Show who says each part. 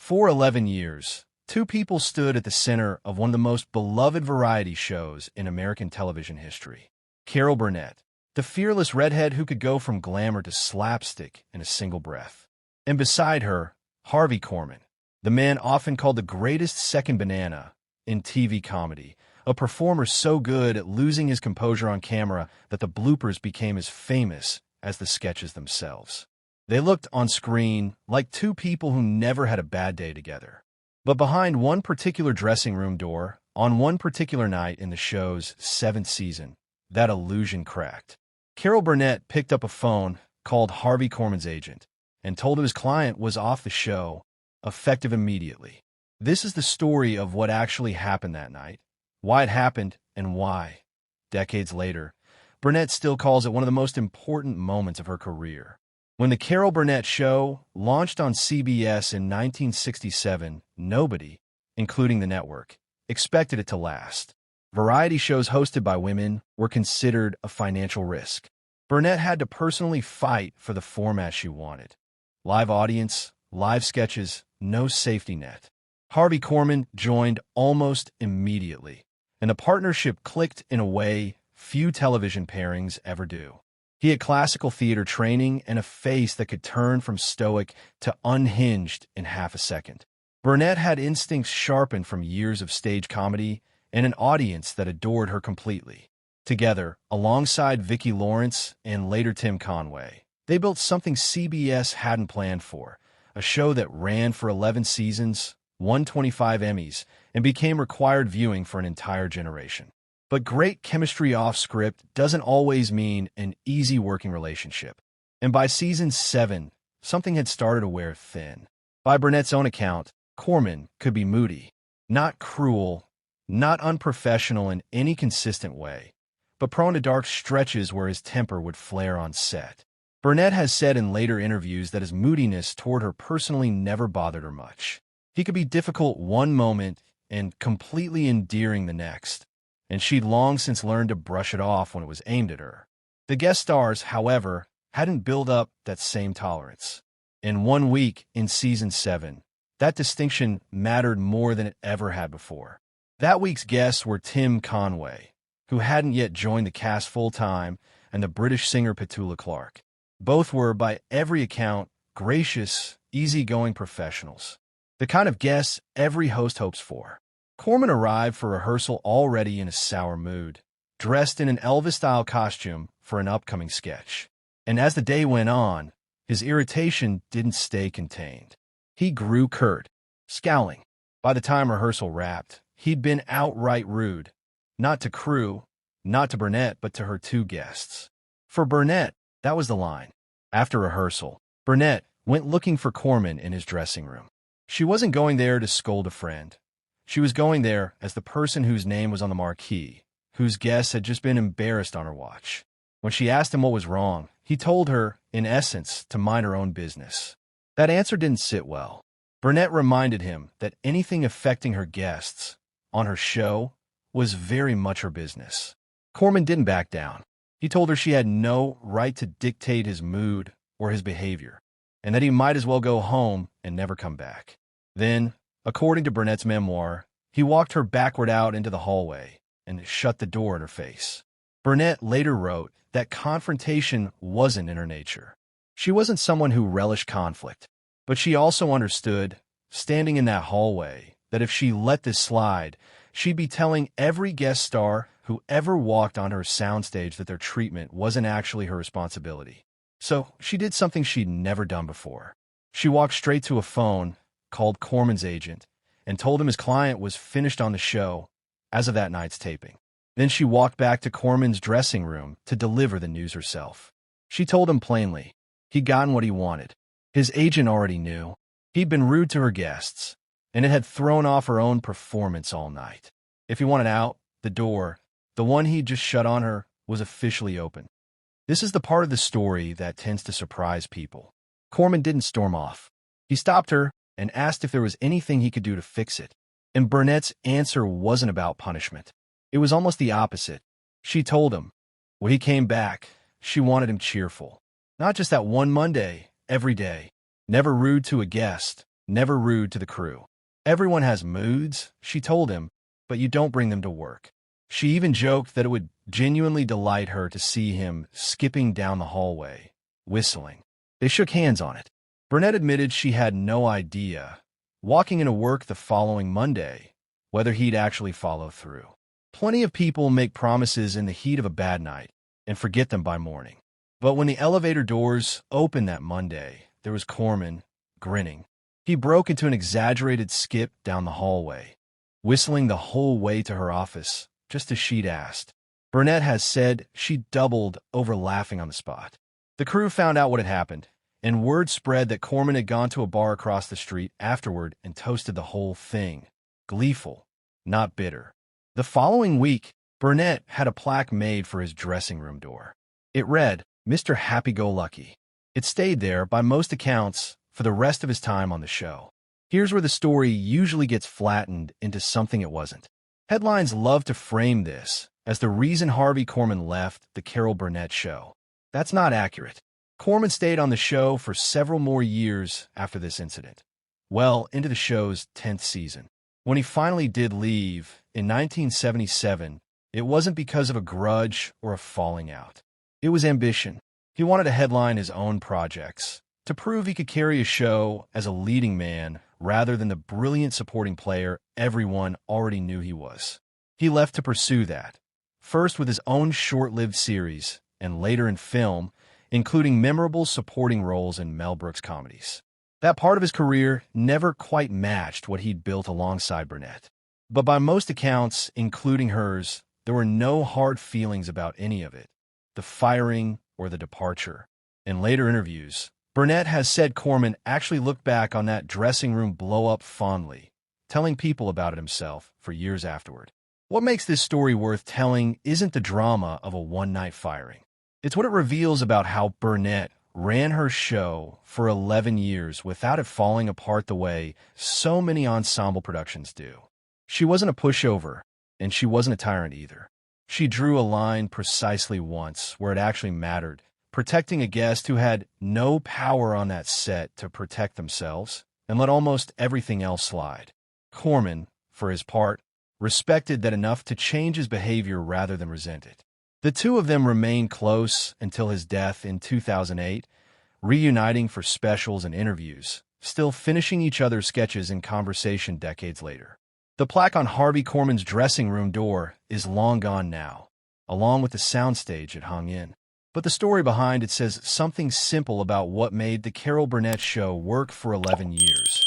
Speaker 1: For 11 years, two people stood at the center of one of the most beloved variety shows in American television history. Carol Burnett, the fearless redhead who could go from glamour to slapstick in a single breath. And beside her, Harvey Korman, the man often called the greatest second banana in TV comedy, a performer so good at losing his composure on camera that the bloopers became as famous as the sketches themselves. They looked on screen like two people who never had a bad day together. But behind one particular dressing room door, on one particular night in the show's 7th season, that illusion cracked. Carol Burnett picked up a phone, called Harvey Korman's agent, and told him his client was off the show, effective immediately. This is the story of what actually happened that night, why it happened, and why. Decades later, Burnett still calls it one of the most important moments of her career. When The Carol Burnett Show launched on CBS in 1967, nobody, including the network, expected it to last. Variety shows hosted by women were considered a financial risk. Burnett had to personally fight for the format she wanted. Live audience, live sketches, no safety net. Harvey Korman joined almost immediately, and the partnership clicked in a way few television pairings ever do. He had classical theater training and a face that could turn from stoic to unhinged in half a second. Burnett had instincts sharpened from years of stage comedy and an audience that adored her completely. Together, alongside Vicki Lawrence and later Tim Conway, they built something CBS hadn't planned for, a show that ran for 11 seasons, won 25 Emmys, and became required viewing for an entire generation. But great chemistry off-script doesn't always mean an easy working relationship. And by season 7, something had started to wear thin. By Burnett's own account, Korman could be moody, not cruel, not unprofessional in any consistent way, but prone to dark stretches where his temper would flare on set. Burnett has said in later interviews that his moodiness toward her personally never bothered her much. He could be difficult one moment and completely endearing the next, and she'd long since learned to brush it off when it was aimed at her. The guest stars, however, hadn't built up that same tolerance. In 1 week in season 7, that distinction mattered more than it ever had before. That week's guests were Tim Conway, who hadn't yet joined the cast full-time, and the British singer Petula Clark. Both were, by every account, gracious, easygoing professionals. The kind of guests every host hopes for. Korman arrived for rehearsal already in a sour mood, dressed in an Elvis-style costume for an upcoming sketch. And as the day went on, his irritation didn't stay contained. He grew curt, scowling. By the time rehearsal wrapped, he'd been outright rude, not to crew, not to Burnett, but to her two guests. For Burnett, that was the line. After rehearsal, Burnett went looking for Korman in his dressing room. She wasn't going there to scold a friend. She was going there as the person whose name was on the marquee, whose guests had just been embarrassed on her watch. When she asked him what was wrong, he told her, in essence, to mind her own business. That answer didn't sit well. Burnett reminded him that anything affecting her guests on her show was very much her business. Korman didn't back down. He told her she had no right to dictate his mood or his behavior, and that he might as well go home and never come back. Then, according to Burnett's memoir, he walked her backward out into the hallway and shut the door in her face. Burnett later wrote that confrontation wasn't in her nature. She wasn't someone who relished conflict, but she also understood, standing in that hallway, that if she let this slide, she'd be telling every guest star who ever walked on her soundstage that their treatment wasn't actually her responsibility. So she did something she'd never done before. She walked straight to a phone, called Korman's agent, and told him his client was finished on the show as of that night's taping. Then she walked back to Korman's dressing room to deliver the news herself. She told him plainly, he'd gotten what he wanted. His agent already knew. He'd been rude to her guests, and it had thrown off her own performance all night. If he wanted out, the door, the one he'd just shut on her, was officially open. This is the part of the story that tends to surprise people. Korman didn't storm off. He stopped her and asked if there was anything he could do to fix it. And Burnett's answer wasn't about punishment. It was almost the opposite. She told him, when he came back, she wanted him cheerful. Not just that one Monday, every day. Never rude to a guest, never rude to the crew. Everyone has moods, she told him, but you don't bring them to work. She even joked that it would genuinely delight her to see him skipping down the hallway, whistling. They shook hands on it. Burnett admitted she had no idea, walking into work the following Monday, whether he'd actually follow through. Plenty of people make promises in the heat of a bad night and forget them by morning. But when the elevator doors opened that Monday, there was Korman, grinning. He broke into an exaggerated skip down the hallway, whistling the whole way to her office, just as she'd asked. Burnett has said she doubled over laughing on the spot. The crew found out what had happened, and word spread that Korman had gone to a bar across the street afterward and toasted the whole thing, gleeful, not bitter. The following week, Burnett had a plaque made for his dressing room door. It read, Mr. Happy-Go-Lucky. It stayed there, by most accounts, for the rest of his time on the show. Here's where the story usually gets flattened into something it wasn't. Headlines love to frame this as the reason Harvey Korman left the Carol Burnett show. That's not accurate. Korman stayed on the show for several more years after this incident, well into the show's 10th season. When he finally did leave, in 1977, it wasn't because of a grudge or a falling out. It was ambition. He wanted to headline his own projects, to prove he could carry a show as a leading man rather than the brilliant supporting player everyone already knew he was. He left to pursue that, first with his own short-lived series, and later in film, including memorable supporting roles in Mel Brooks comedies. That part of his career never quite matched what he'd built alongside Burnett. But by most accounts, including hers, there were no hard feelings about any of it, the firing or the departure. In later interviews, Burnett has said Korman actually looked back on that dressing room blow-up fondly, telling people about it himself for years afterward. What makes this story worth telling isn't the drama of a one-night firing. It's what it reveals about how Burnett ran her show for 11 years without it falling apart the way so many ensemble productions do. She wasn't a pushover, and she wasn't a tyrant either. She drew a line precisely once where it actually mattered, protecting a guest who had no power on that set to protect themselves and let almost everything else slide. Korman, for his part, respected that enough to change his behavior rather than resent it. The two of them remained close until his death in 2008, reuniting for specials and interviews, still finishing each other's sketches in conversation decades later. The plaque on Harvey Korman's dressing room door is long gone now, along with the soundstage it hung in. But the story behind it says something simple about what made the Carol Burnett show work for 11 years.